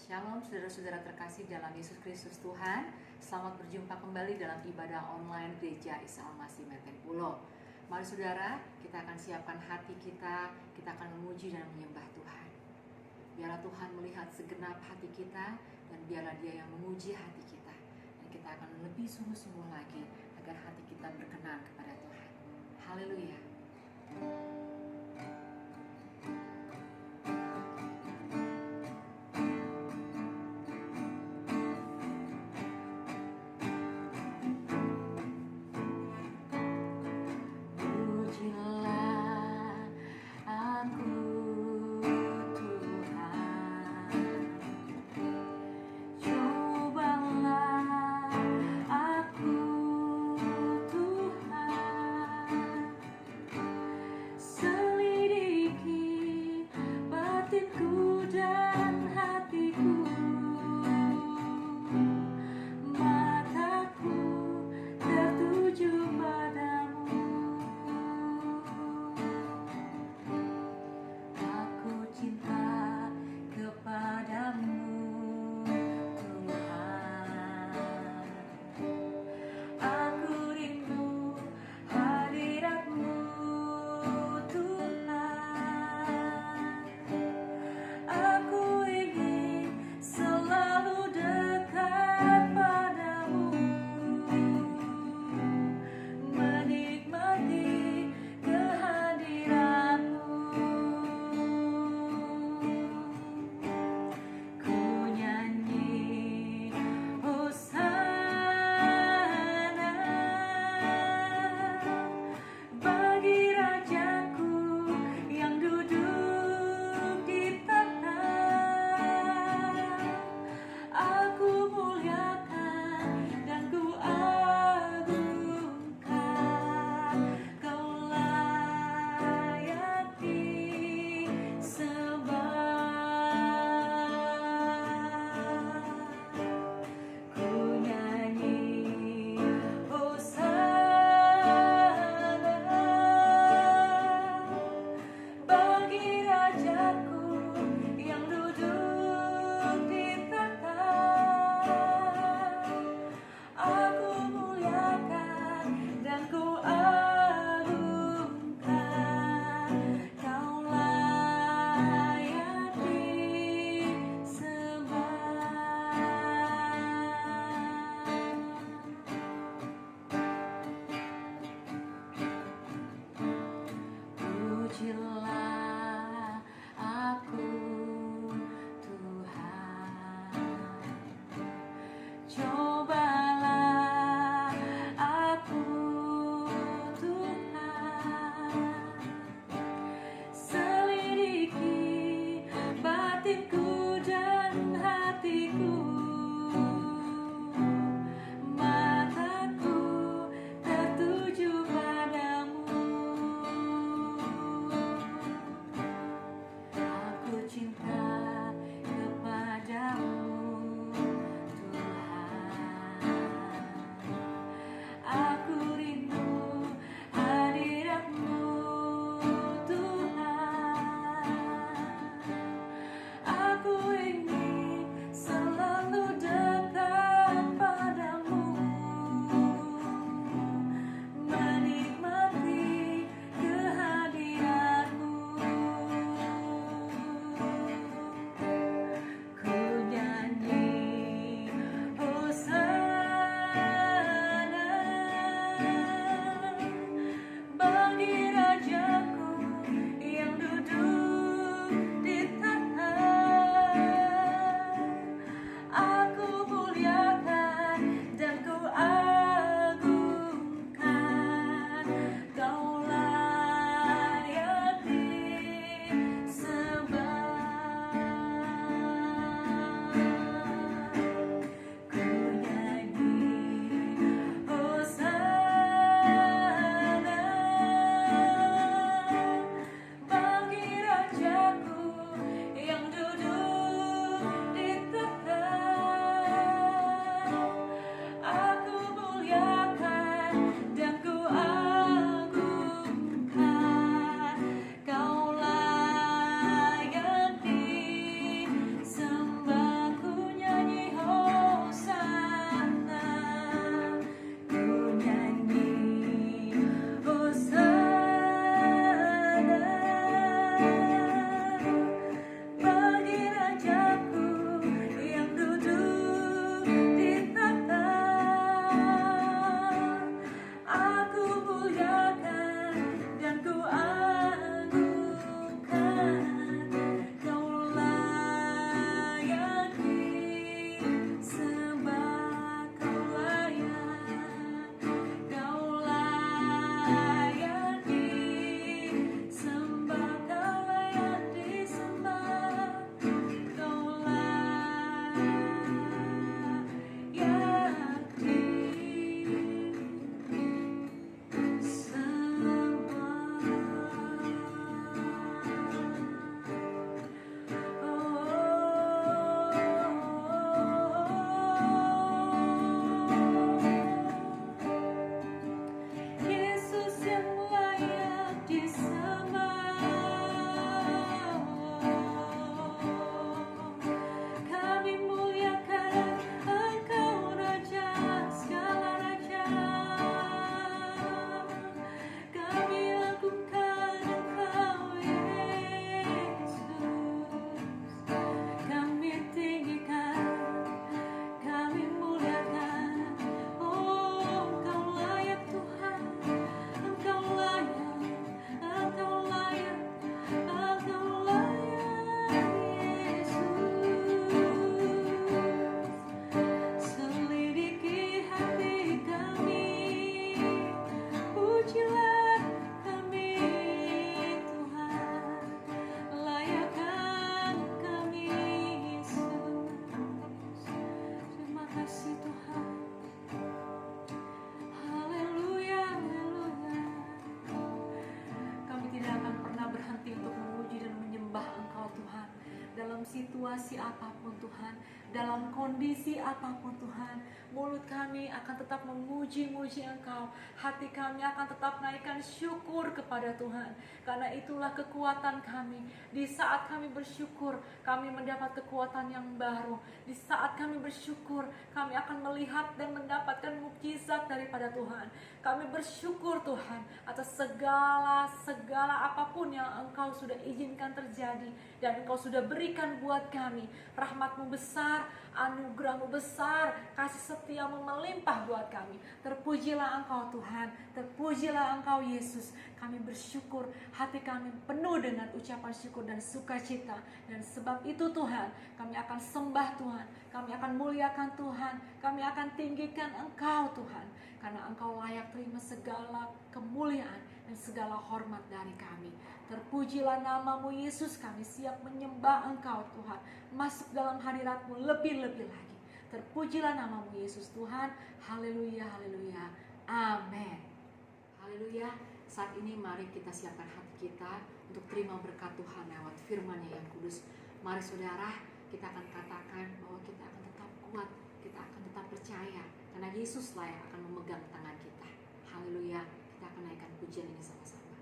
Shalom saudara-saudara terkasih dalam Yesus Kristus Tuhan. Selamat berjumpa kembali dalam ibadah online Gereja Isa Al-Masih Meten Pulo. Mari saudara, kita akan siapkan hati kita akan memuji dan menyembah Tuhan. Biarlah Tuhan melihat segenap hati kita, dan biarlah Dia yang memuji hati kita. Dan kita akan lebih sungguh-sungguh lagi agar hati kita berkenan kepada Tuhan. Haleluya. So situasi apapun Tuhan, dalam kondisi apapun Tuhan, mulut kami akan tetap memuji-muji Engkau. Hati kami akan tetap naikkan syukur kepada Tuhan. Karena itulah kekuatan kami. Di saat kami bersyukur, kami mendapat kekuatan yang baru. Di saat kami bersyukur, kami akan melihat dan mendapatkan mukjizat daripada Tuhan. Kami bersyukur Tuhan atas segala apapun yang Engkau sudah izinkan terjadi dan Engkau sudah berikan buat kami. Rahmat-Mu besar, anugerah-Mu besar, kasih setiamu melimpah buat kami. Terpujilah Engkau Tuhan, terpujilah Engkau Yesus. Kami bersyukur, hati kami penuh dengan ucapan syukur dan sukacita. Dan sebab itu Tuhan, kami akan sembah Tuhan, kami akan muliakan Tuhan, kami akan tinggikan Engkau Tuhan. Karena Engkau layak terima segala kemuliaan dan segala hormat dari kami. Terpujilah nama-Mu Yesus, kami siap menyembah Engkau Tuhan, masuk dalam hadirat-Mu lebih-lebih lagi. Terpujilah nama-Mu Yesus Tuhan. Haleluya, haleluya, amin. Haleluya. Saat ini mari kita siapkan hati kita untuk terima berkat Tuhan lewat firman-Nya yang kudus. Mari saudara, kita akan katakan bahwa kita akan tetap kuat, kita akan tetap percaya, karena Yesuslah yang akan memegang tangan kita. Haleluya. Kita akan naikkan pujian ini sama-sama.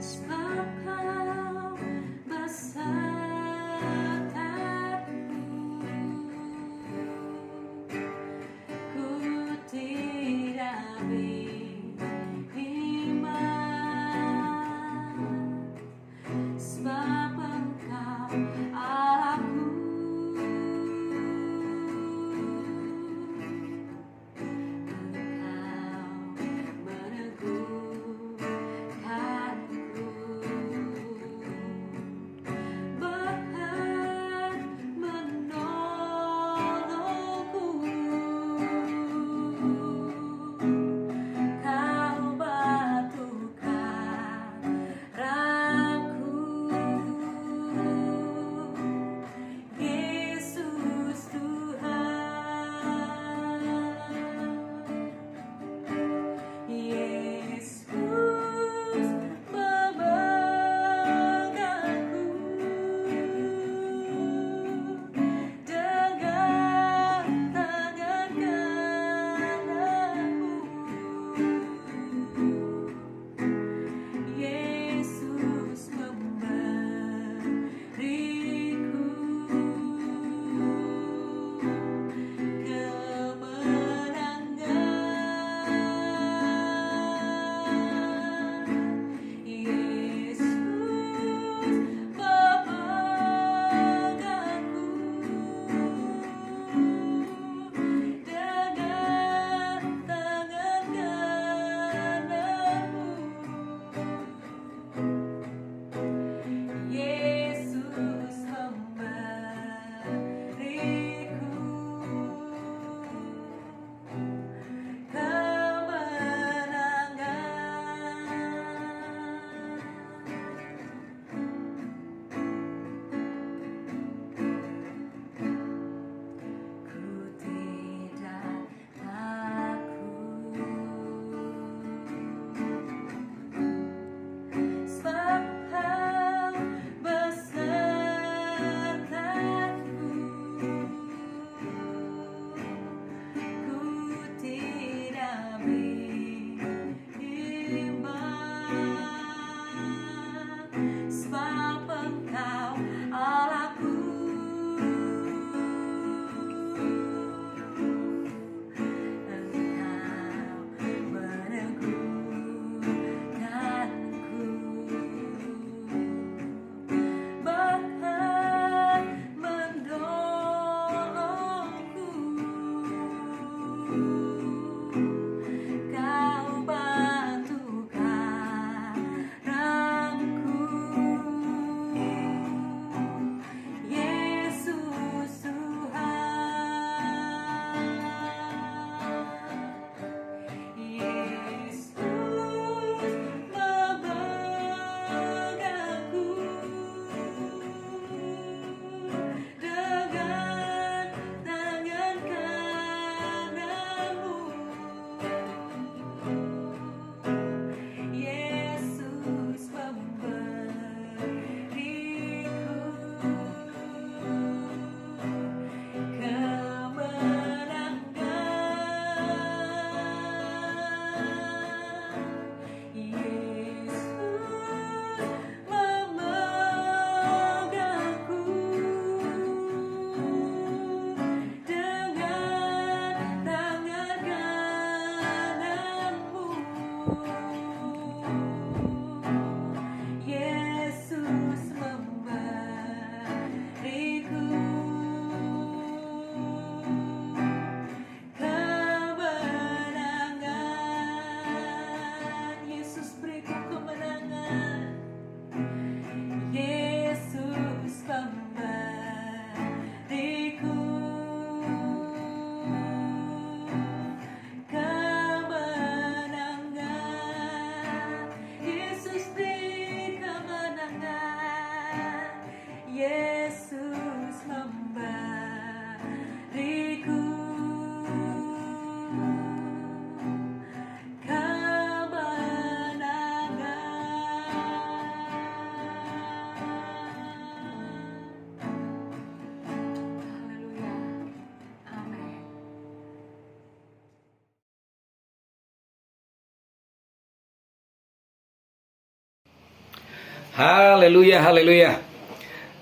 Sebab Kau besertaku. Haleluya, haleluya.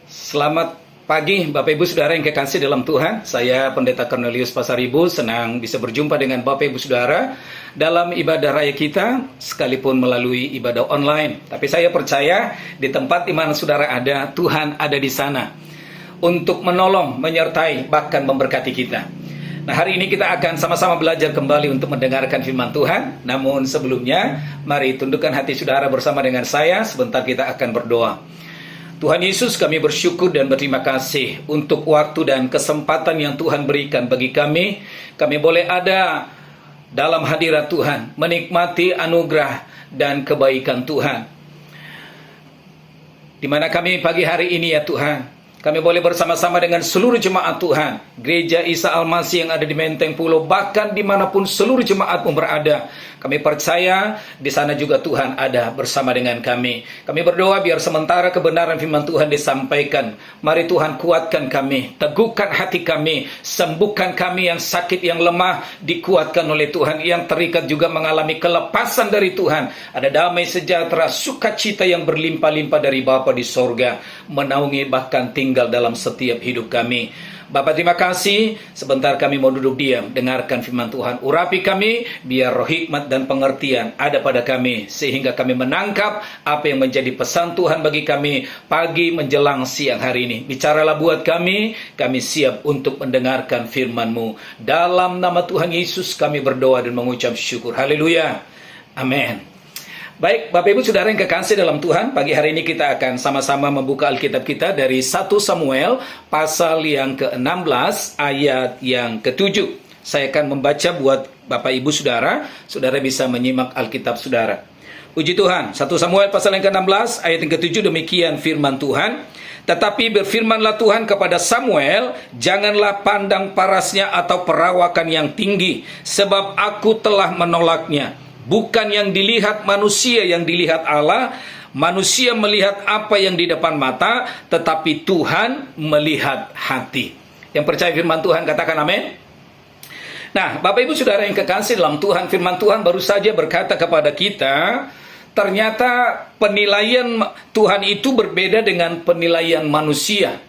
Selamat pagi Bapak Ibu Saudara yang kekasih dalam Tuhan. Saya Pendeta Cornelius Pasaribu, senang bisa berjumpa dengan Bapak Ibu Saudara dalam ibadah raya kita, sekalipun melalui ibadah online. Tapi saya percaya di tempat di mana saudara ada, Tuhan ada di sana untuk menolong, menyertai, bahkan memberkati kita. Nah, hari ini kita akan sama-sama belajar kembali untuk mendengarkan firman Tuhan. Namun sebelumnya, mari tundukkan hati saudara bersama dengan saya. Sebentar kita akan berdoa. Tuhan Yesus, kami bersyukur dan berterima kasih untuk waktu dan kesempatan yang Tuhan berikan bagi kami. Kami boleh ada dalam hadirat Tuhan, menikmati anugerah dan kebaikan Tuhan. Di mana kami pagi hari ini ya Tuhan, kami boleh bersama-sama dengan seluruh jemaat Tuhan, Gereja Isa Al-Masih yang ada di Menteng Pulo, bahkan dimanapun seluruh jemaatmu berada. Kami percaya di sana juga Tuhan ada bersama dengan kami. Kami berdoa biar sementara kebenaran firman Tuhan disampaikan. Mari Tuhan kuatkan kami, teguhkan hati kami, sembuhkan kami yang sakit, yang lemah, dikuatkan oleh Tuhan. Yang terikat juga mengalami kelepasan dari Tuhan. Ada damai sejahtera, sukacita yang berlimpah-limpah dari Bapa di sorga, menaungi bahkan tinggal dalam setiap hidup kami. Bapak terima kasih, sebentar kami mau duduk diam, dengarkan firman Tuhan. Urapi kami, biar roh hikmat dan pengertian ada pada kami, sehingga kami menangkap apa yang menjadi pesan Tuhan bagi kami pagi menjelang siang hari ini. Bicaralah buat kami siap untuk mendengarkan firman-Mu. Dalam nama Tuhan Yesus kami berdoa dan mengucap syukur. Haleluya. Amin. Baik, Bapak Ibu Saudara yang kekasih dalam Tuhan, pagi hari ini kita akan sama-sama membuka Alkitab kita dari 1 Samuel pasal yang ke-16 ayat yang ke-7. Saya akan membaca buat Bapak Ibu Saudara, saudara bisa menyimak Alkitab saudara. Puji Tuhan, 1 Samuel pasal yang ke-16 ayat yang ke-7, demikian firman Tuhan. Tetapi berfirmanlah Tuhan kepada Samuel, janganlah pandang parasnya atau perawakan yang tinggi, sebab aku telah menolaknya. Bukan yang dilihat manusia, yang dilihat Allah. Manusia melihat apa yang di depan mata, tetapi Tuhan melihat hati. Yang percaya firman Tuhan katakan amin. Nah, Bapak Ibu Saudara yang kekasih dalam Tuhan, firman Tuhan baru saja berkata kepada kita, ternyata penilaian Tuhan itu berbeda dengan penilaian manusia.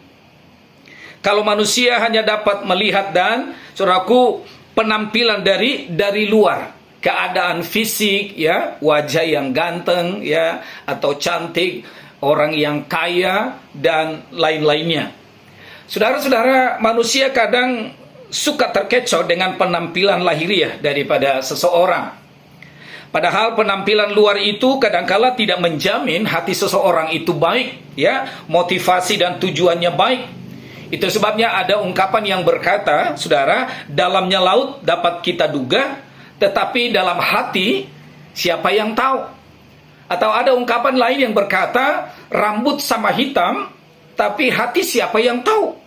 Kalau manusia hanya dapat melihat dan, saudaraku, penampilan dari luar, keadaan fisik, ya, wajah yang ganteng, ya, atau cantik, orang yang kaya, dan lain-lainnya. Saudara-saudara, manusia kadang suka terkecoh dengan penampilan lahiriah daripada seseorang. Padahal penampilan luar itu kadangkala tidak menjamin hati seseorang itu baik, ya, motivasi dan tujuannya baik. Itu sebabnya ada ungkapan yang berkata, saudara, dalamnya laut dapat kita duga, tetapi dalam hati siapa yang tahu? Atau ada ungkapan lain yang berkata, rambut sama hitam, tapi hati siapa yang tahu?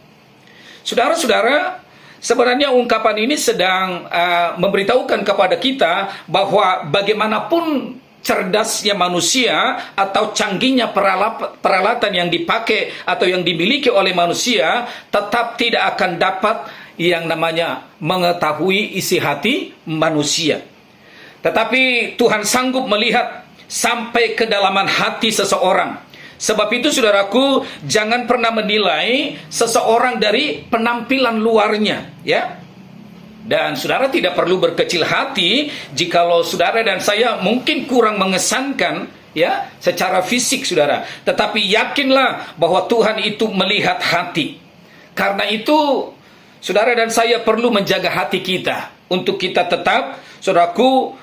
Saudara-saudara, sebenarnya ungkapan ini sedang memberitahukan kepada kita bahwa bagaimanapun cerdasnya manusia atau canggihnya peralatan yang dipakai atau yang dimiliki oleh manusia, tetap tidak akan dapat yang namanya mengetahui isi hati manusia. Tetapi Tuhan sanggup melihat sampai kedalaman hati seseorang. Sebab itu saudaraku, jangan pernah menilai seseorang dari penampilan luarnya, ya. Dan saudara tidak perlu berkecil hati jikalau saudara dan saya mungkin kurang mengesankan, ya, secara fisik saudara. Tetapi yakinlah bahwa Tuhan itu melihat hati. Karena itu saudara dan saya perlu menjaga hati kita untuk kita tetap, saudaraku,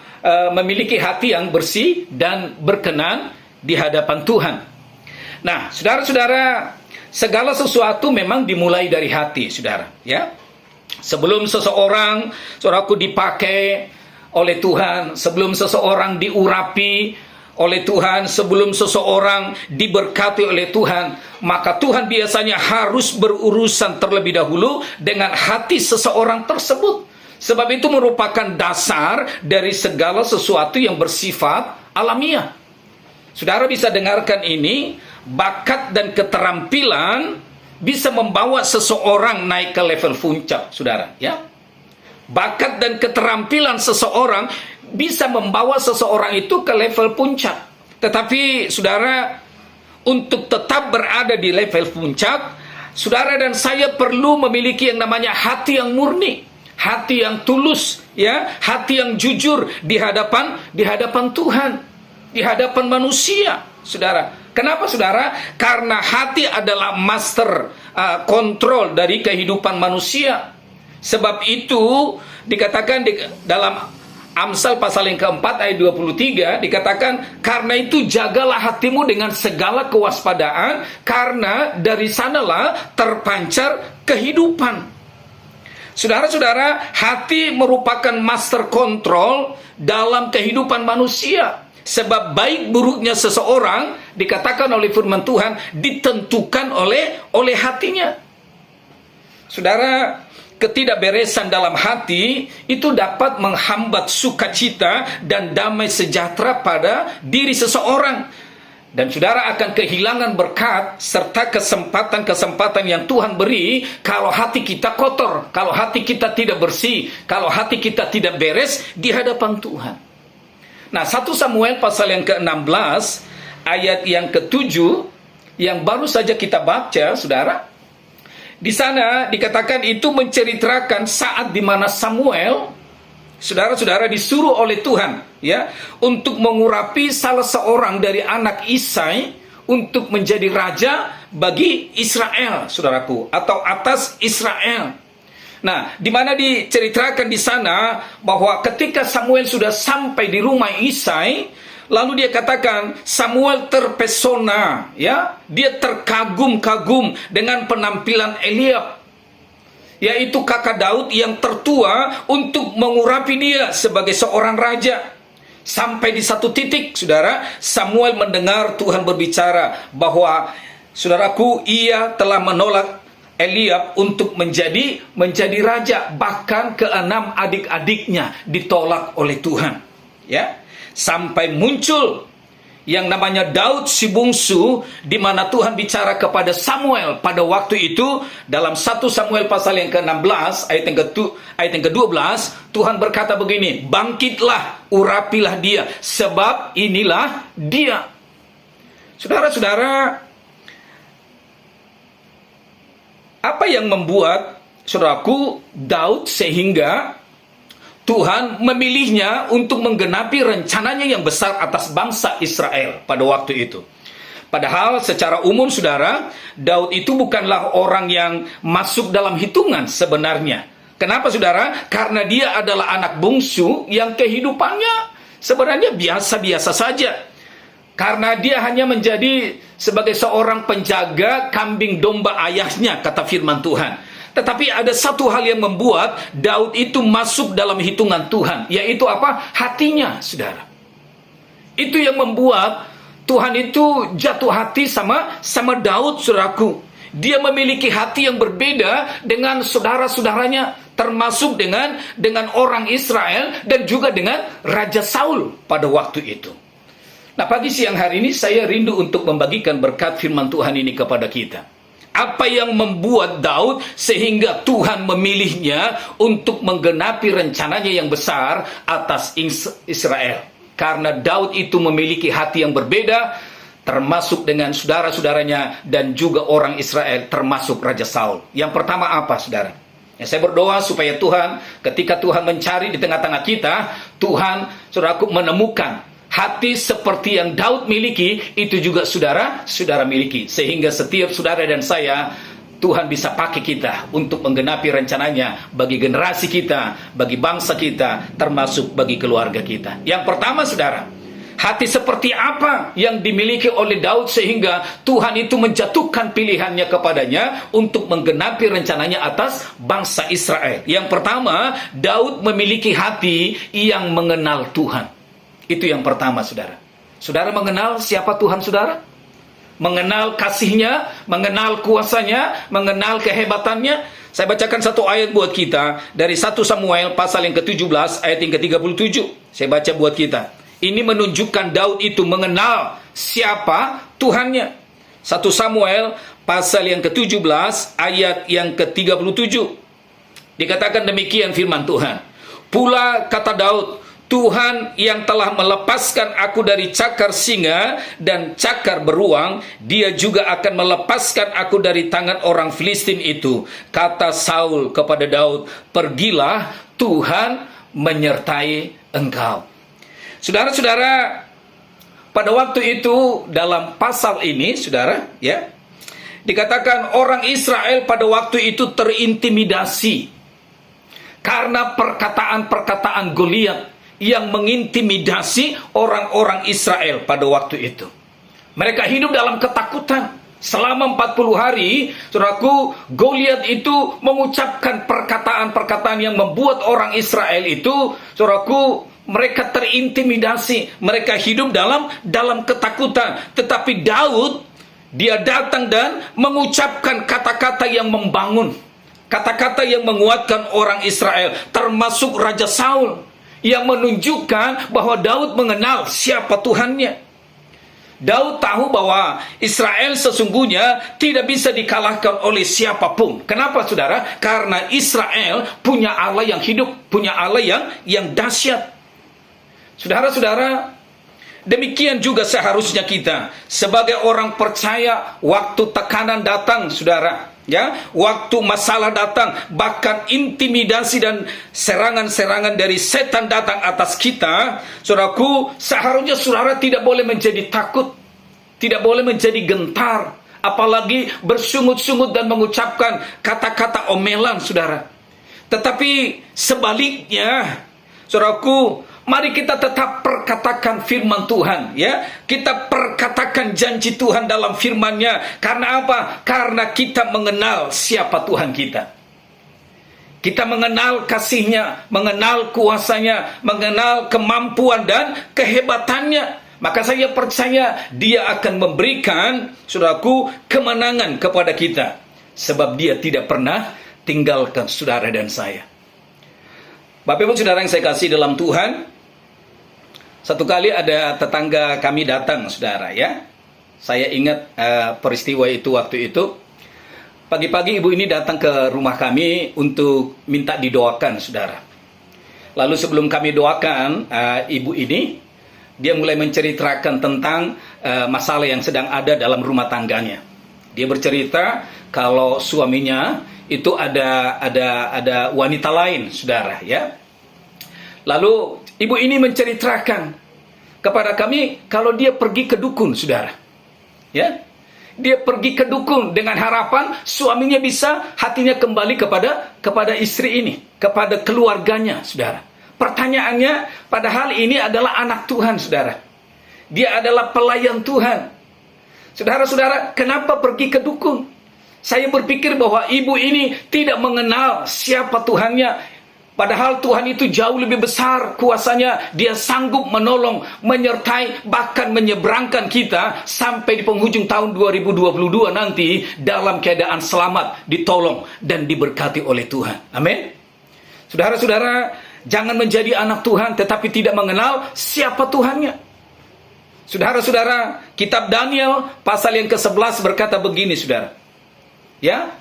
memiliki hati yang bersih dan berkenan di hadapan Tuhan. Nah, saudara-saudara, segala sesuatu memang dimulai dari hati, saudara, ya. Sebelum seseorang, saudaraku, dipakai oleh Tuhan, sebelum seseorang diurapi oleh Tuhan, sebelum seseorang diberkati oleh Tuhan, maka Tuhan biasanya harus berurusan terlebih dahulu dengan hati seseorang tersebut. Sebab itu merupakan dasar dari segala sesuatu yang bersifat alamiah. Saudara bisa dengarkan ini, bakat dan keterampilan bisa membawa seseorang naik ke level puncak, saudara, ya. Bakat dan keterampilan seseorang bisa membawa seseorang itu ke level puncak. Tetapi saudara, untuk tetap berada di level puncak, saudara dan saya perlu memiliki yang namanya hati yang murni, hati yang tulus, ya, hati yang jujur di hadapan Tuhan, di hadapan manusia, saudara. Kenapa, saudara? Karena hati adalah master kontrol dari kehidupan manusia. Sebab itu dikatakan dalam Amsal pasal yang keempat ayat 23 dikatakan, karena itu jagalah hatimu dengan segala kewaspadaan, karena dari sanalah terpancar kehidupan. Saudara-saudara, hati merupakan master kontrol dalam kehidupan manusia. Sebab baik buruknya seseorang, dikatakan oleh firman Tuhan, ditentukan oleh hatinya. Saudara, ketidakberesan dalam hati itu dapat menghambat sukacita dan damai sejahtera pada diri seseorang. Dan saudara akan kehilangan berkat serta kesempatan-kesempatan yang Tuhan beri kalau hati kita kotor, kalau hati kita tidak bersih, kalau hati kita tidak beres di hadapan Tuhan. Nah, 1 Samuel pasal yang ke-16 ayat yang ke-7 yang baru saja kita baca, saudara. Di sana dikatakan itu menceritakan saat di mana Samuel, saudara-saudara, disuruh oleh Tuhan, ya, untuk mengurapi salah seorang dari anak Isai untuk menjadi raja bagi Israel, saudaraku, atau atas Israel. Nah, di mana diceritakan di sana bahwa ketika Samuel sudah sampai di rumah Isai, lalu dia katakan Samuel terpesona, ya, dia terkagum-kagum dengan penampilan Eliab, yaitu kakak Daud yang tertua, untuk mengurapi dia sebagai seorang raja. Sampai di satu titik, saudara, Samuel mendengar Tuhan berbicara bahwa, saudaraku, ia telah menolak Eliab untuk menjadi raja. Bahkan ke-6 adik-adiknya ditolak oleh Tuhan, ya. Sampai muncul yang namanya Daud si bungsu, di mana Tuhan bicara kepada Samuel pada waktu itu dalam 1 Samuel pasal yang ke-16 ayat yang ke-12, Tuhan berkata begini, bangkitlah, urapilah dia, sebab inilah dia. Saudara-saudara, apa yang membuat, saudaraku, Daud sehingga Tuhan memilihnya untuk menggenapi rencananya yang besar atas bangsa Israel pada waktu itu? Padahal secara umum, saudara, Daud itu bukanlah orang yang masuk dalam hitungan sebenarnya. Kenapa, saudara? Karena dia adalah anak bungsu yang kehidupannya sebenarnya biasa-biasa saja. Karena dia hanya menjadi sebagai seorang penjaga kambing domba ayahnya, kata firman Tuhan. Tetapi ada satu hal yang membuat Daud itu masuk dalam hitungan Tuhan, yaitu apa? Hatinya, saudara. Itu yang membuat Tuhan itu jatuh hati sama Daud, saudaraku. Dia memiliki hati yang berbeda dengan saudara-saudaranya, termasuk dengan orang Israel dan juga dengan Raja Saul pada waktu itu. Nah, pagi siang hari ini saya rindu untuk membagikan berkat firman Tuhan ini kepada kita. Apa yang membuat Daud sehingga Tuhan memilihnya untuk menggenapi rencananya yang besar atas Israel? Karena Daud itu memiliki hati yang berbeda, termasuk dengan saudara-saudaranya dan juga orang Israel, termasuk Raja Saul. Yang pertama apa, saudara? Ya, saya berdoa supaya Tuhan, ketika Tuhan mencari di tengah-tengah kita, Tuhan, saudaraku, menemukan hati seperti yang Daud miliki, itu juga saudara miliki. Sehingga setiap saudara dan saya, Tuhan bisa pakai kita untuk menggenapi rencananya bagi generasi kita, bagi bangsa kita, termasuk bagi keluarga kita. Yang pertama, saudara, hati seperti apa yang dimiliki oleh Daud sehingga Tuhan itu menjatuhkan pilihannya kepadanya untuk menggenapi rencananya atas bangsa Israel. Yang pertama, Daud memiliki hati yang mengenal Tuhan. Itu yang pertama, saudara. Saudara mengenal siapa Tuhan, saudara? Mengenal kasih-Nya, mengenal kuasa-Nya, mengenal kehebatannya. Saya bacakan satu ayat buat kita dari 1 Samuel pasal yang ke-17 ayat yang ke-37. Saya baca buat kita. Ini menunjukkan Daud itu mengenal siapa Tuhannya. 1 Samuel pasal yang ke-17 ayat yang ke-37. Dikatakan demikian firman Tuhan. Pula kata Daud, Tuhan yang telah melepaskan aku dari cakar singa dan cakar beruang, dia juga akan melepaskan aku dari tangan orang Filistin itu. Kata Saul kepada Daud, pergilah, Tuhan menyertai engkau. Saudara-saudara, pada waktu itu dalam pasal ini, saudara, ya, dikatakan orang Israel pada waktu itu terintimidasi karena perkataan-perkataan Goliat yang mengintimidasi orang-orang Israel pada waktu itu. Mereka hidup dalam ketakutan. Selama 40 hari, saudaraku, Goliat itu mengucapkan perkataan-perkataan yang membuat orang Israel itu, saudaraku, mereka terintimidasi. Mereka hidup dalam ketakutan. Tetapi Daud, dia datang dan mengucapkan kata-kata yang membangun, kata-kata yang menguatkan orang Israel, termasuk Raja Saul, yang menunjukkan bahwa Daud mengenal siapa Tuhannya. Daud tahu bahwa Israel sesungguhnya tidak bisa dikalahkan oleh siapapun. Kenapa, saudara? Karena Israel punya Allah yang hidup, punya Allah yang dahsyat. Saudara-saudara, demikian juga seharusnya kita sebagai orang percaya, waktu tekanan datang, saudara, ya, waktu masalah datang, bahkan intimidasi dan serangan-serangan dari setan datang atas kita, saudaraku, seharusnya saudara tidak boleh menjadi takut, tidak boleh menjadi gentar, apalagi bersungut-sungut dan mengucapkan kata-kata omelan, saudara. Tetapi sebaliknya, saudaraku, mari kita tetap perkatakan firman Tuhan, ya. Kita perkatakan janji Tuhan dalam firman-Nya. Karena apa? Karena kita mengenal siapa Tuhan kita. Kita mengenal kasih-Nya, mengenal kuasa-Nya, mengenal kemampuan dan kehebatannya. Maka saya percaya Dia akan memberikan, saudaraku, kemenangan kepada kita. Sebab Dia tidak pernah tinggalkan saudara dan saya. Bapak Ibu saudara yang saya kasih dalam Tuhan, satu kali ada tetangga kami datang, saudara, ya. Saya ingat peristiwa itu waktu itu. Pagi-pagi ibu ini datang ke rumah kami untuk minta didoakan, saudara. Lalu sebelum kami doakan ibu ini, dia mulai menceritakan tentang masalah yang sedang ada dalam rumah tangganya. Dia bercerita kalau suaminya itu ada wanita lain, saudara, ya. Lalu ibu ini menceritakan kepada kami kalau dia pergi ke dukun, saudara. Ya. Dia pergi ke dukun dengan harapan suaminya bisa hatinya kembali kepada istri ini, kepada keluarganya, saudara. Pertanyaannya, padahal ini adalah anak Tuhan, saudara. Dia adalah pelayan Tuhan. Saudara-saudara, kenapa pergi ke dukun? Saya berpikir bahwa ibu ini tidak mengenal siapa Tuhannya. Padahal Tuhan itu jauh lebih besar kuasanya. Dia sanggup menolong, menyertai, bahkan menyeberangkan kita sampai di penghujung tahun 2022 nanti dalam keadaan selamat, ditolong dan diberkati oleh Tuhan. Amin. Saudara-saudara, jangan menjadi anak Tuhan tetapi tidak mengenal siapa Tuhannya. Saudara-saudara, kitab Daniel pasal yang ke-11 berkata begini, saudara. Ya,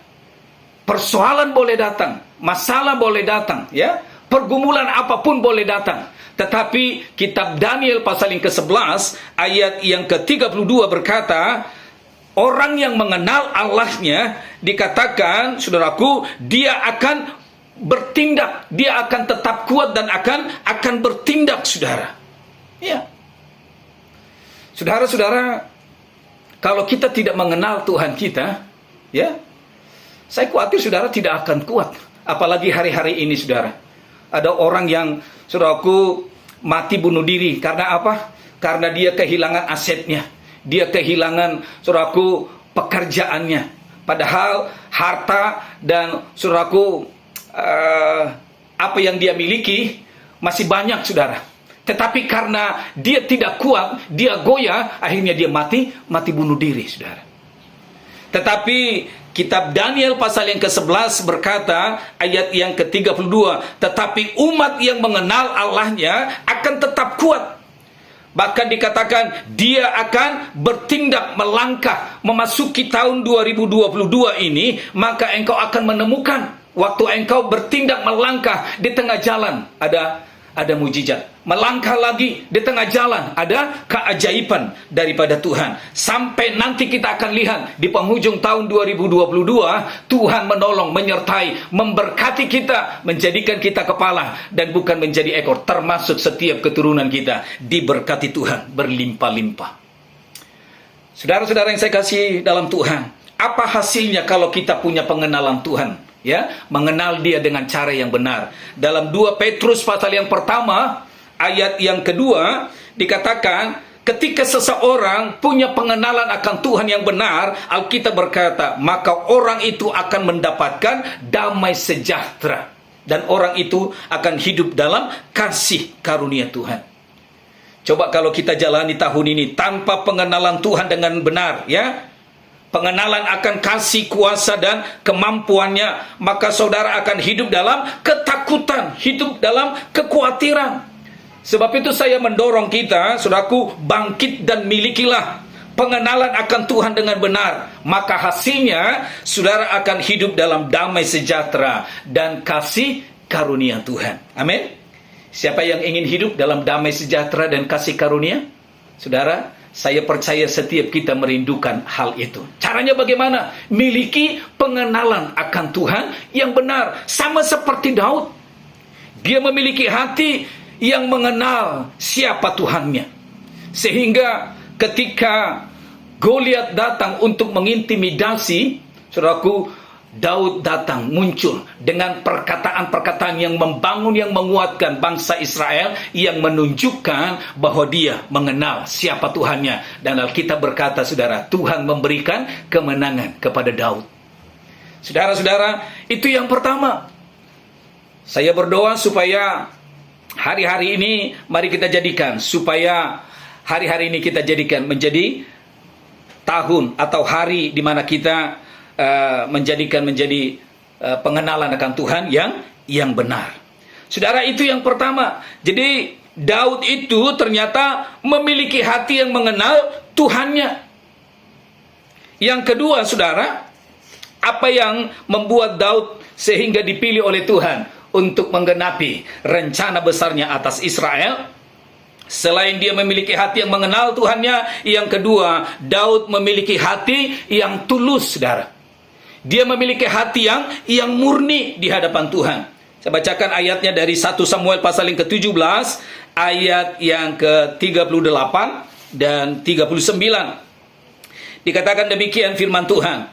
persoalan boleh datang, masalah boleh datang, ya, pergumulan apapun boleh datang. Tetapi kitab Daniel pasal yang ke-11 ayat yang ke-32 berkata, orang yang mengenal Allahnya dikatakan, saudaraku, dia akan bertindak, dia akan tetap kuat dan akan bertindak, saudara. Ya. Saudara-saudara, kalau kita tidak mengenal Tuhan kita, ya, saya khawatir saudara tidak akan kuat. Apalagi hari-hari ini, saudara. Ada orang yang, saudaraku, mati bunuh diri. Karena apa? Karena dia kehilangan asetnya. Dia kehilangan, saudaraku, pekerjaannya. Padahal harta dan, saudaraku, apa yang dia miliki masih banyak, saudara. Tetapi karena dia tidak kuat, dia goyah, akhirnya dia mati bunuh diri, saudara. Tetapi kitab Daniel pasal yang ke-11 berkata, ayat yang ke-32, tetapi umat yang mengenal Allahnya akan tetap kuat. Bahkan dikatakan dia akan bertindak melangkah memasuki tahun 2022 ini, maka engkau akan menemukan waktu engkau bertindak melangkah di tengah jalan ada mujizat. Melangkah lagi di tengah jalan ada keajaiban daripada Tuhan. Sampai nanti kita akan lihat di penghujung tahun 2022, Tuhan menolong, menyertai, memberkati kita, menjadikan kita kepala dan bukan menjadi ekor. Termasuk setiap keturunan kita diberkati Tuhan berlimpah-limpah. Saudara-saudara yang saya kasih dalam Tuhan, apa hasilnya kalau kita punya pengenalan Tuhan? Ya, mengenal Dia dengan cara yang benar. Dalam 2 Petrus pasal yang pertama, ayat yang kedua, dikatakan, ketika seseorang punya pengenalan akan Tuhan yang benar, Alkitab berkata, maka orang itu akan mendapatkan damai sejahtera. Dan orang itu akan hidup dalam kasih karunia Tuhan. Coba kalau kita jalani tahun ini tanpa pengenalan Tuhan dengan benar, ya, pengenalan akan kasih, kuasa, dan kemampuannya, maka saudara akan hidup dalam ketakutan, hidup dalam kekhawatiran. Sebab itu saya mendorong kita, saudaraku, bangkit dan milikilah pengenalan akan Tuhan dengan benar. Maka hasilnya, saudara akan hidup dalam damai sejahtera dan kasih karunia Tuhan. Amin. Siapa yang ingin hidup dalam damai sejahtera dan kasih karunia? Saudara, saya percaya setiap kita merindukan hal itu. Caranya bagaimana? Miliki pengenalan akan Tuhan yang benar. Sama seperti Daud. Dia memiliki hati yang mengenal siapa Tuhannya. Sehingga ketika Goliat datang untuk mengintimidasi, saudaraku, Daud datang muncul dengan perkataan-perkataan yang membangun, yang menguatkan bangsa Israel, yang menunjukkan bahwa dia mengenal siapa Tuhannya. Dan Alkitab berkata, saudara, Tuhan memberikan kemenangan kepada Daud. Saudara-saudara, itu yang pertama. Saya berdoa supaya hari-hari ini mari kita jadikan, supaya hari-hari ini kita jadikan menjadi tahun atau hari di mana kita menjadikan menjadi pengenalan akan Tuhan yang benar. Saudara, itu yang pertama. Jadi Daud itu ternyata memiliki hati yang mengenal Tuhannya. Yang kedua, saudara, apa yang membuat Daud sehingga dipilih oleh Tuhan untuk menggenapi rencana besarnya atas Israel? Selain dia memiliki hati yang mengenal Tuhannya, yang kedua, Daud memiliki hati yang tulus, saudara. Dia memiliki hati yang murni di hadapan Tuhan. Saya bacakan ayatnya dari 1 Samuel pasal yang ke-17, ayat yang ke-38 dan 39. Dikatakan demikian firman Tuhan.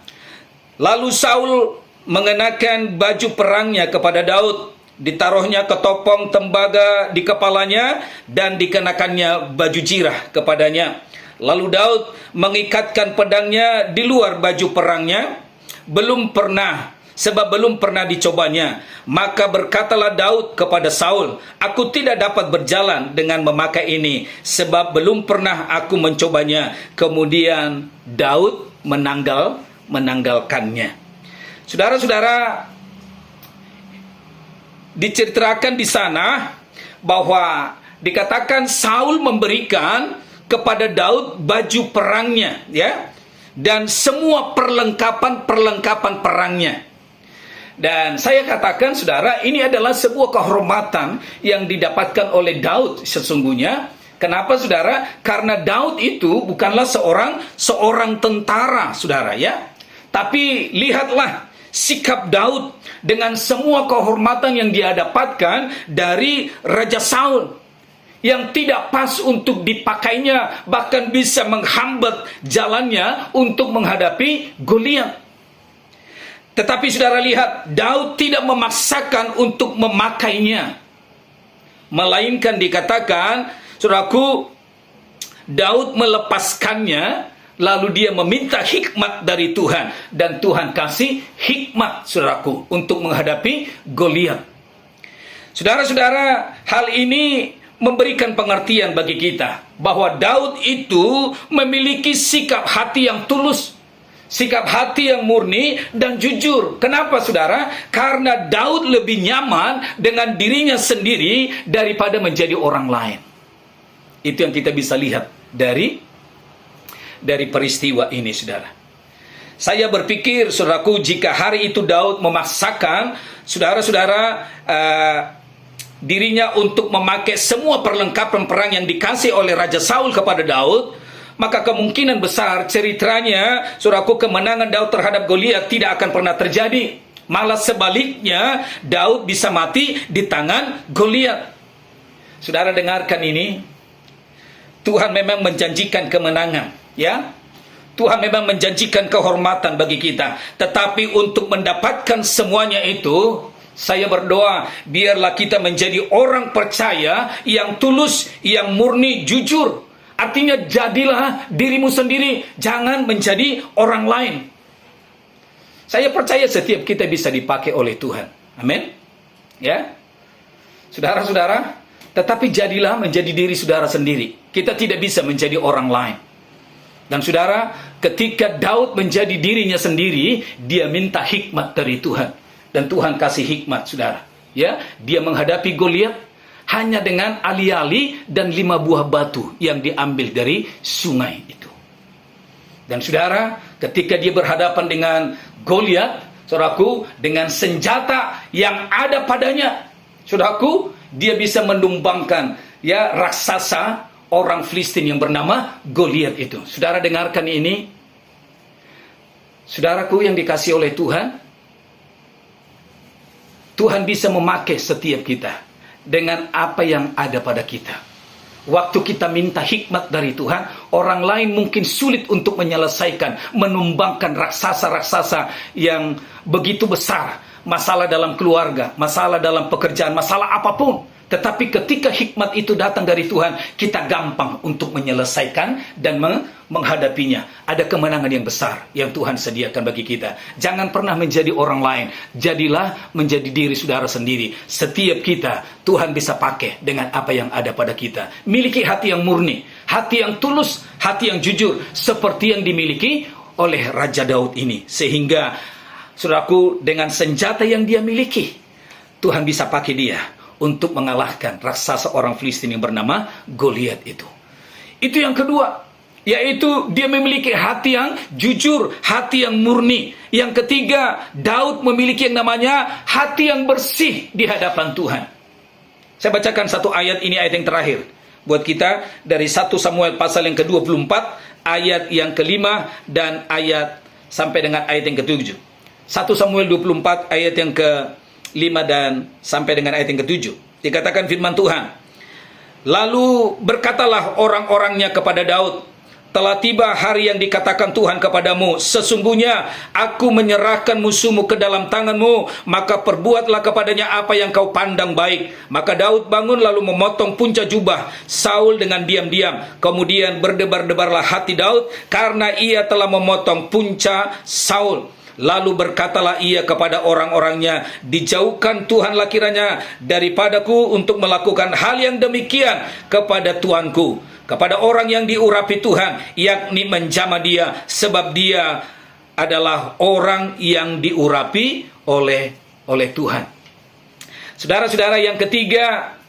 Lalu Saul mengenakan baju perangnya kepada Daud, ditaruhnya ketopong tembaga di kepalanya dan dikenakannya baju jirah kepadanya. Lalu Daud mengikatkan pedangnya di luar baju perangnya, belum pernah dicobanya. Maka berkatalah Daud kepada Saul, aku tidak dapat berjalan dengan memakai ini, sebab belum pernah aku mencobanya. Kemudian Daud menanggalkannya. Saudara-saudara, diceritakan di sana bahwa dikatakan Saul memberikan kepada Daud baju perangnya, ya, dan semua perlengkapan perangnya. Dan saya katakan, saudara, ini adalah sebuah kehormatan yang didapatkan oleh Daud sesungguhnya. Kenapa, saudara? Karena Daud itu bukanlah seorang tentara, saudara, ya. Tapi lihatlah sikap Daud dengan semua kehormatan yang dia dapatkan dari Raja Saul, yang tidak pas untuk dipakainya, bahkan bisa menghambat jalannya untuk menghadapi Goliat. Tetapi saudara lihat, Daud tidak memaksakan untuk memakainya, melainkan dikatakan, saudaraku, Daud melepaskannya, lalu dia meminta hikmat dari Tuhan, dan Tuhan kasih hikmat, saudaraku, untuk menghadapi Goliat. Saudara-saudara, hal ini memberikan pengertian bagi kita bahwa Daud itu memiliki sikap hati yang tulus, sikap hati yang murni dan jujur. Kenapa, saudara? Karena Daud lebih nyaman dengan dirinya sendiri daripada menjadi orang lain. Itu yang kita bisa lihat dari peristiwa ini, saudara. Saya berpikir, saudaraku, jika hari itu Daud memaksakan saudara-saudara dirinya untuk memakai semua perlengkapan perang yang dikasih oleh Raja Saul kepada Daud, maka kemungkinan besar ceritanya, saudaraku, kemenangan Daud terhadap Goliat tidak akan pernah terjadi. Malah sebaliknya, Daud bisa mati di tangan Goliat. Saudara dengarkan ini, Tuhan memang menjanjikan kemenangan, ya. Tuhan memang menjanjikan kehormatan bagi kita. Tetapi untuk mendapatkan semuanya itu, saya berdoa biarlah kita menjadi orang percaya yang tulus, yang murni, jujur. Artinya jadilah dirimu sendiri, jangan menjadi orang lain. Saya percaya setiap kita bisa dipakai oleh Tuhan. Amin. Ya. Saudara-saudara, tetapi jadilah menjadi diri saudara sendiri. Kita tidak bisa menjadi orang lain. Dan saudara, ketika Daud menjadi dirinya sendiri, dia minta hikmat dari Tuhan. Dan Tuhan kasih hikmat, saudara. Ya, dia menghadapi Goliat hanya dengan ali-ali dan 5 buah batu yang diambil dari sungai itu. Dan saudara, ketika dia berhadapan dengan Goliat, saudaraku, dengan senjata yang ada padanya, saudaraku, dia bisa menumbangkan ya raksasa orang Filistin yang bernama Goliat itu. Saudara dengarkan ini. Saudaraku yang dikasihi oleh Tuhan, Tuhan bisa memakai setiap kita dengan apa yang ada pada kita. Waktu kita minta hikmat dari Tuhan, orang lain mungkin sulit untuk menyelesaikan, menumbangkan raksasa-raksasa yang begitu besar. Masalah dalam keluarga, masalah dalam pekerjaan, masalah apapun. Tetapi ketika hikmat itu datang dari Tuhan, kita gampang untuk menyelesaikan dan menghadapinya. Ada kemenangan yang besar yang Tuhan sediakan bagi kita. Jangan pernah menjadi orang lain. Jadilah menjadi diri saudara sendiri. Setiap kita, Tuhan bisa pakai dengan apa yang ada pada kita. Miliki hati yang murni, hati yang tulus, hati yang jujur. Seperti yang dimiliki oleh Raja Daud ini. Sehingga, saudaraku, dengan senjata yang dia miliki, Tuhan bisa pakai dia untuk mengalahkan raksasa orang Filistin yang bernama Goliat itu. Itu yang kedua, yaitu dia memiliki hati yang jujur, hati yang murni. Yang ketiga, Daud memiliki yang namanya hati yang bersih di hadapan Tuhan. Saya bacakan satu ayat ini, ayat yang terakhir buat kita dari 1 Samuel pasal yang ke-24, ayat yang ke-5 dan ayat sampai dengan ayat yang ke-7. 1 Samuel 24 ayat yang ke-5 dan sampai dengan ayat yang ke-7. Dikatakan firman Tuhan, lalu berkatalah orang-orangnya kepada Daud, telah tiba hari yang dikatakan Tuhan kepadamu, sesungguhnya aku menyerahkan musuhmu ke dalam tanganmu, maka perbuatlah kepadanya apa yang kau pandang baik. Maka Daud bangun lalu memotong punca jubah Saul dengan diam-diam. Kemudian berdebar-debarlah hati Daud karena ia telah memotong punca Saul. Lalu berkatalah ia kepada orang-orangnya, dijauhkan Tuhanlah kiranya daripadaku untuk melakukan hal yang demikian kepada Tuanku, kepada orang yang diurapi Tuhan, yakni menjamah dia, sebab dia adalah orang yang diurapi oleh Tuhan. Saudara-saudara, yang ketiga,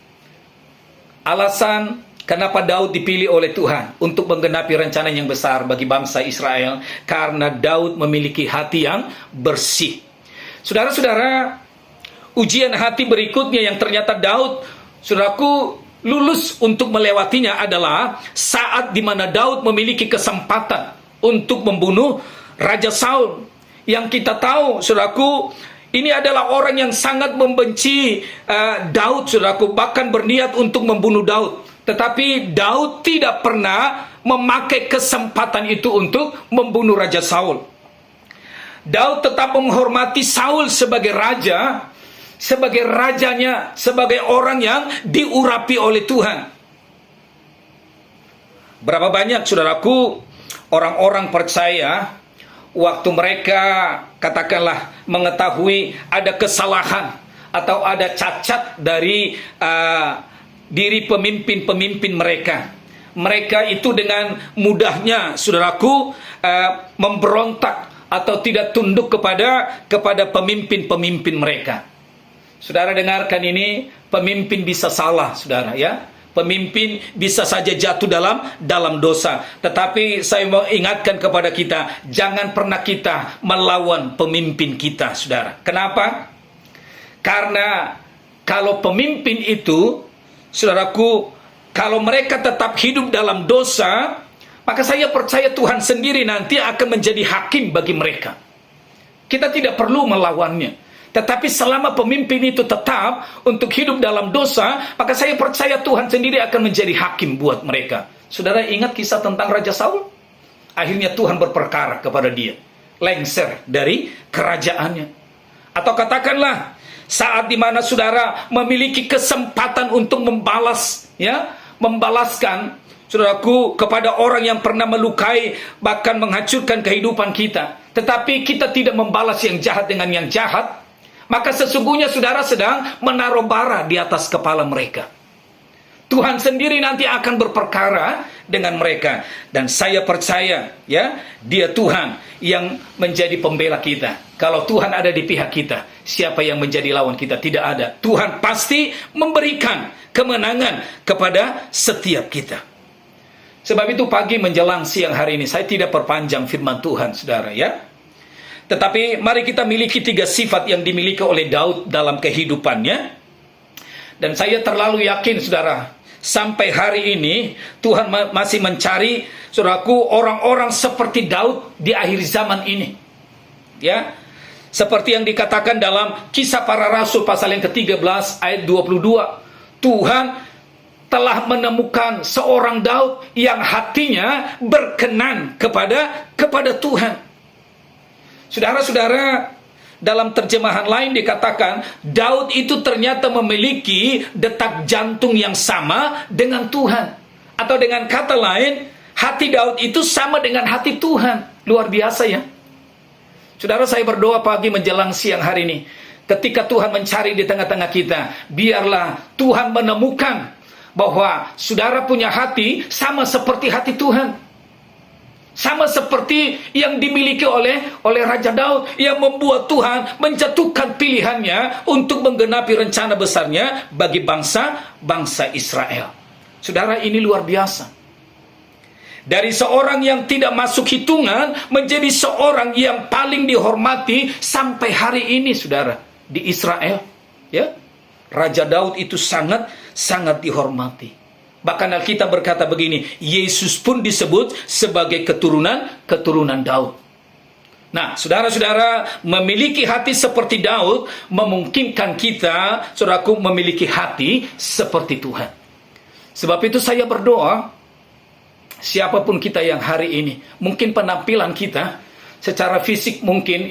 alasan kenapa Daud dipilih oleh Tuhan untuk menggenapi rencana yang besar bagi bangsa Israel, karena Daud memiliki hati yang bersih. Saudara-saudara, ujian hati berikutnya yang ternyata Daud, saudaraku, lulus untuk melewatinya adalah saat di mana Daud memiliki kesempatan untuk membunuh Raja Saul. Yang kita tahu, saudaraku, ini adalah orang yang sangat membenci Daud, saudaraku, bahkan berniat untuk membunuh Daud. Tetapi Daud tidak pernah memakai kesempatan itu untuk membunuh Raja Saul. Daud tetap menghormati Saul sebagai raja, sebagai rajanya, sebagai orang yang diurapi oleh Tuhan. Berapa banyak, saudaraku, orang-orang percaya waktu mereka katakanlah mengetahui ada kesalahan atau ada cacat dari diri pemimpin-pemimpin mereka. Mereka itu dengan mudahnya, saudaraku, memberontak atau tidak tunduk kepada pemimpin-pemimpin mereka. Saudara dengarkan ini, pemimpin bisa salah, saudara, ya. Pemimpin bisa saja jatuh dalam dosa. Tetapi saya mau ingatkan kepada kita, jangan pernah kita melawan pemimpin kita, saudara. Kenapa? Karena kalau pemimpin itu, saudaraku, kalau mereka tetap hidup dalam dosa, maka saya percaya Tuhan sendiri nanti akan menjadi hakim bagi mereka. Kita tidak perlu melawannya. Tetapi selama pemimpin itu tetap untuk hidup dalam dosa, maka saya percaya Tuhan sendiri akan menjadi hakim buat mereka. Saudara ingat kisah tentang Raja Saul? Akhirnya Tuhan berperkara kepada dia, lengser dari kerajaannya. Atau katakanlah, saat dimana saudara memiliki kesempatan untuk membalaskan, saudaraku, kepada orang yang pernah melukai, bahkan menghancurkan kehidupan kita, tetapi kita tidak membalas yang jahat dengan yang jahat, maka sesungguhnya saudara sedang menaruh bara di atas kepala mereka. Tuhan sendiri nanti akan berperkara dengan mereka. Dan saya percaya, Dia Tuhan yang menjadi pembela kita. Kalau Tuhan ada di pihak kita, siapa yang menjadi lawan kita? Tidak ada. Tuhan pasti memberikan kemenangan kepada setiap kita. Sebab itu pagi menjelang siang hari ini, saya tidak perpanjang firman Tuhan, saudara, Tetapi mari kita miliki 3 sifat yang dimiliki oleh Daud dalam kehidupannya. Dan saya terlalu yakin, saudara, sampai hari ini Tuhan masih mencari, saudaraku, orang-orang seperti Daud di akhir zaman ini. Seperti yang dikatakan dalam Kisah Para Rasul pasal yang ke-13 ayat 22. Tuhan telah menemukan seorang Daud yang hatinya berkenan kepada Tuhan. Saudara-saudara, dalam terjemahan lain dikatakan, Daud itu ternyata memiliki detak jantung yang sama dengan Tuhan. Atau dengan kata lain, hati Daud itu sama dengan hati Tuhan. Luar biasa, Saudara, saya berdoa pagi menjelang siang hari ini, ketika Tuhan mencari di tengah-tengah kita, biarlah Tuhan menemukan bahwa saudara punya hati sama seperti hati Tuhan. Sama seperti yang dimiliki oleh Raja Daud, yang membuat Tuhan menjatuhkan pilihannya untuk menggenapi rencana besarnya bagi bangsa Israel. Saudara, ini luar biasa. Dari seorang yang tidak masuk hitungan menjadi seorang yang paling dihormati sampai hari ini, saudara, di Israel. Raja Daud itu sangat dihormati. Bahkan Alkitab berkata begini, Yesus pun disebut sebagai keturunan Daud. Nah, saudara-saudara, memiliki hati seperti Daud memungkinkan kita, saudaraku, memiliki hati seperti Tuhan. Sebab itu saya berdoa, siapapun kita yang hari ini, mungkin penampilan kita secara fisik mungkin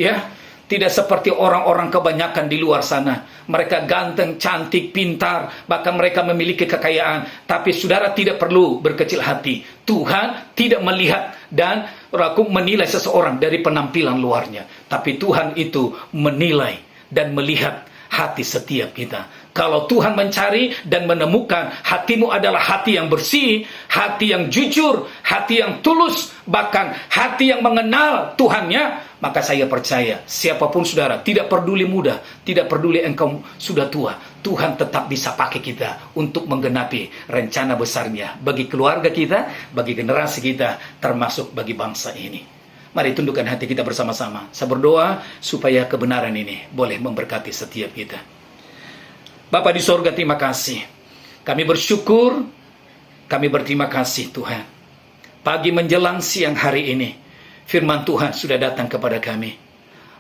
tidak seperti orang-orang kebanyakan di luar sana. Mereka ganteng, cantik, pintar, bahkan mereka memiliki kekayaan. Tapi saudara tidak perlu berkecil hati. Tuhan tidak melihat dan menilai seseorang dari penampilan luarnya. Tapi Tuhan itu menilai dan melihat hati setiap kita. Kalau Tuhan mencari dan menemukan hatimu adalah hati yang bersih, hati yang jujur, hati yang tulus, bahkan hati yang mengenal Tuhannya, maka saya percaya siapapun saudara, tidak peduli muda, tidak peduli engkau sudah tua, Tuhan tetap bisa pakai kita untuk menggenapi rencana besarnya bagi keluarga kita, bagi generasi kita, termasuk bagi bangsa ini. Mari tundukkan hati kita bersama-sama. Saya berdoa supaya kebenaran ini boleh memberkati setiap kita. Bapa di sorga, terima kasih. Kami bersyukur, kami berterima kasih Tuhan. Pagi menjelang siang hari ini, firman Tuhan sudah datang kepada kami.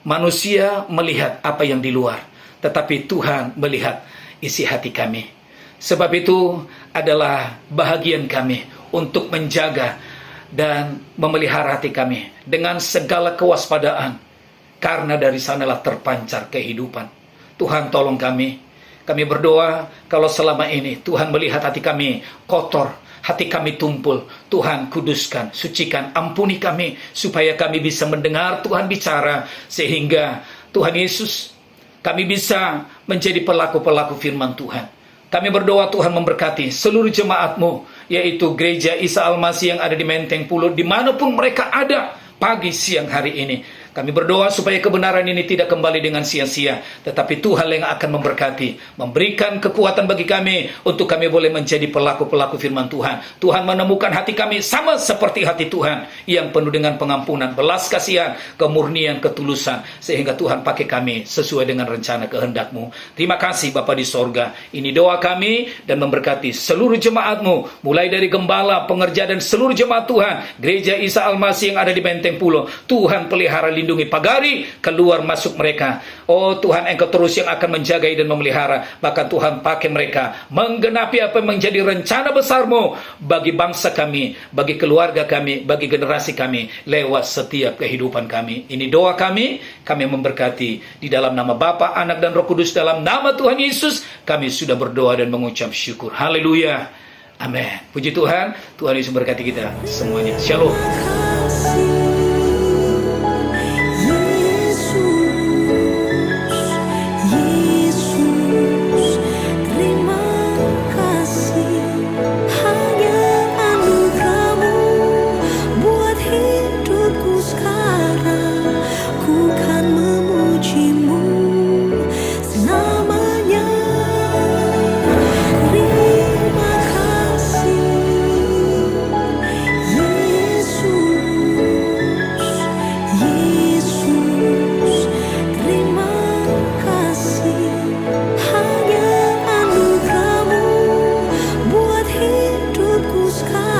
Manusia melihat apa yang di luar, tetapi Tuhan melihat isi hati kami. Sebab itu adalah bahagian kami untuk menjaga dan memelihara hati kami dengan segala kewaspadaan, karena dari sanalah terpancar kehidupan. Tuhan, tolong kami. Kami berdoa kalau selama ini Tuhan melihat hati kami kotor, hati kami tumpul, Tuhan kuduskan, sucikan, ampuni kami, supaya kami bisa mendengar Tuhan bicara, sehingga Tuhan Yesus, kami bisa menjadi pelaku-pelaku firman Tuhan. Kami berdoa Tuhan memberkati seluruh jemaat-Mu, yaitu Gereja Isa Almasih yang ada di Menteng Pulo, dimanapun mereka ada pagi siang hari ini. Kami berdoa supaya kebenaran ini tidak kembali dengan sia-sia, tetapi Tuhan yang akan memberkati, memberikan kekuatan bagi kami untuk kami boleh menjadi pelaku-pelaku firman Tuhan. Tuhan menemukan hati kami sama seperti hati Tuhan yang penuh dengan pengampunan, belas kasihan, kemurnian, ketulusan, sehingga Tuhan pakai kami sesuai dengan rencana kehendak-Mu. Terima kasih Bapa di sorga. Ini doa kami dan memberkati seluruh jemaat-Mu, mulai dari gembala, pengerja, dan seluruh jemaat Tuhan, Gereja Isa Almasih yang ada di Menteng Pulo. Tuhan pelihara, lindungi, pagari keluar masuk mereka. Oh Tuhan, Engkau terus yang akan menjaga dan memelihara. Bahkan Tuhan pakai mereka menggenapi apa yang menjadi rencana besar-Mu bagi bangsa kami, bagi keluarga kami, bagi generasi kami, lewat setiap kehidupan kami. Ini doa kami memberkati. Di dalam nama Bapa, Anak, dan Roh Kudus, dalam nama Tuhan Yesus, kami sudah berdoa dan mengucap syukur. Haleluya. Amin. Puji Tuhan. Tuhan Yesus berkati kita semuanya. Shalom. Hidupku sekarang